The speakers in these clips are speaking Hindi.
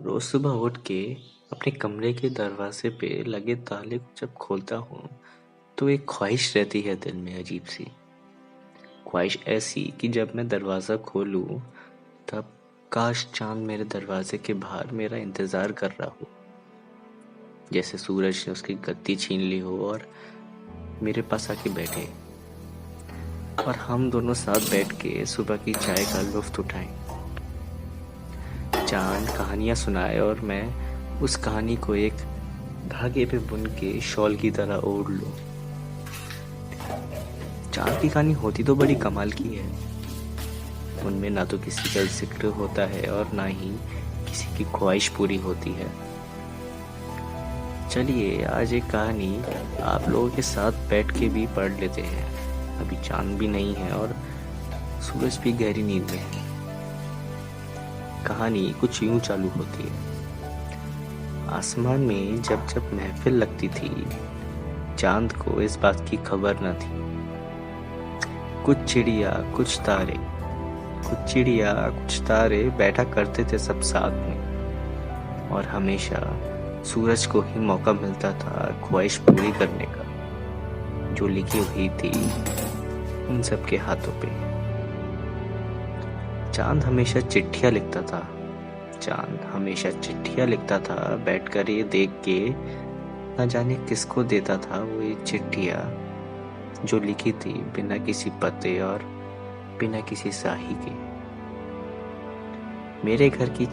रोज सुबह उठ के अपने कमरे के दरवाजे पे लगे ताले को जब खोलता हूँ तो एक ख्वाहिश रहती है दिल में अजीब सी। ख्वाहिश ऐसी कि जब मैं दरवाज़ा खोलूँ तब काश चांद मेरे दरवाजे के बाहर मेरा इंतज़ार कर रहा हो, जैसे सूरज ने उसकी गद्दी छीन ली हो और मेरे पास आके बैठे और हम दोनों साथ बैठ के सुबह की चाय का लुत्फ़ उठाएं। चांद कहानियाँ सुनाए और मैं उस कहानी को एक धागे पे बुन के शॉल की तरह ओढ़ लूं। चांद की कहानी होती तो बड़ी कमाल की है। उनमें ना तो किसी का जिक्र होता है और ना ही किसी की ख्वाहिश पूरी होती है। चलिए आज एक कहानी आप लोगों के साथ बैठ के भी पढ़ लेते हैं। अभी चांद भी नहीं है और सूरज भी गहरी नींद में है। कहानी कुछ यूं चालू होती है। आसमान में जब जब महफिल लगती थी, चांद को इस बात की खबर न थी। कुछ चिड़िया कुछ तारे बैठा करते थे सब साथ में, और हमेशा सूरज को ही मौका मिलता था ख्वाहिश पूरी करने का, जो लिखी हुई थी उन सब के हाथों पे। चांद हमेशा चिट्ठियां लिखता था बैठकर ये देख के न जाने किसको देता था वो ये चिट्ठियां, जो लिखी थी बिना किसी पते और बिना किसी स्याही के। मेरे घर की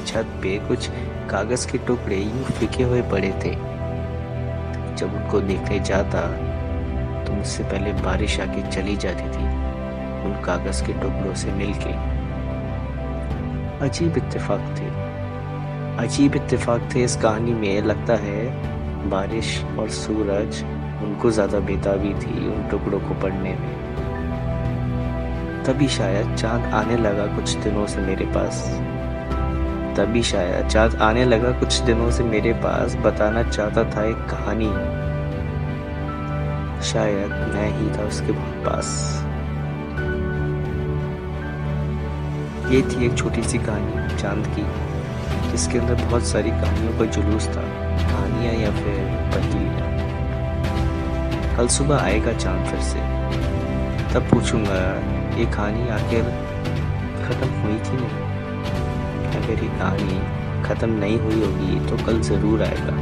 छत पे कुछ कागज के टुकड़े यूं फेंके हुए पड़े थे। जब उनको देखने जाता तो मुझसे पहले बारिश आके चली जाती थी उन कागज के टुकड़ों से मिलके। अजीब इत्तेफाक थे इस कहानी में। लगता है बारिश और सूरज उनको ज्यादा बेताबी थी उन टुकड़ों को पढ़ने में। तभी शायद चांद आने लगा कुछ दिनों से मेरे पास बताना चाहता था एक कहानी। शायद मैं ही था उसके पास। ये थी एक छोटी सी कहानी चांद की, जिसके अंदर बहुत सारी कहानियों का जुलूस था। कहानियां या फिर पहेलियां। कल सुबह आएगा चांद फिर से, तब पूछूंगा ये कहानी आखिर खत्म हुई कि नहीं। अगर ये कहानी खत्म नहीं हुई होगी तो कल जरूर आएगा।